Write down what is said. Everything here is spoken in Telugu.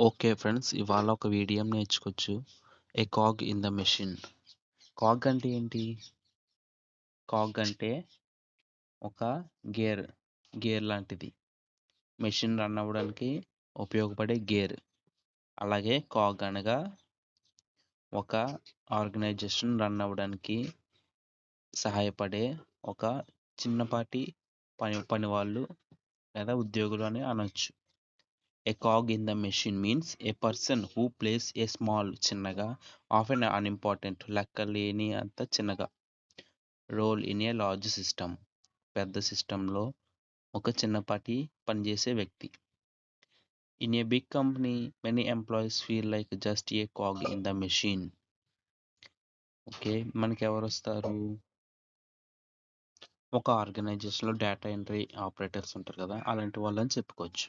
ఓకే ఫ్రెండ్స్, ఇవాళ ఒక వీడియో నేర్చుకోవచ్చు. A cog in the machine. Cog అంటే ఏంటి? కాగ్ అంటే ఒక గేర్ గేర్ లాంటిది. మెషిన్ రన్ అవ్వడానికి ఉపయోగపడే గేర్. అలాగే కాగ్ అనగా ఒక ఆర్గనైజేషన్ రన్ అవ్వడానికి సహాయపడే ఒక చిన్నపాటి పని వాళ్ళు లేదా ఉద్యోగులు అని అనొచ్చు. A cog in the machine means a person who plays a small చిన్నగా often unimportant లెక్క లేని అంత చిన్నగా role in a large system పెద్ద సిస్టంలో ఒక చిన్నపాటి పనిచేసే వ్యక్తి. In a big company many employees feel like just a cog in the machine. Okay, మనకి ఎవరు వస్తారు? ఒక ఆర్గనైజేషన్లో డేటా ఎంట్రీ ఆపరేటర్స్ ఉంటారు కదా, అలాంటి వాళ్ళని చెప్పుకోవచ్చు.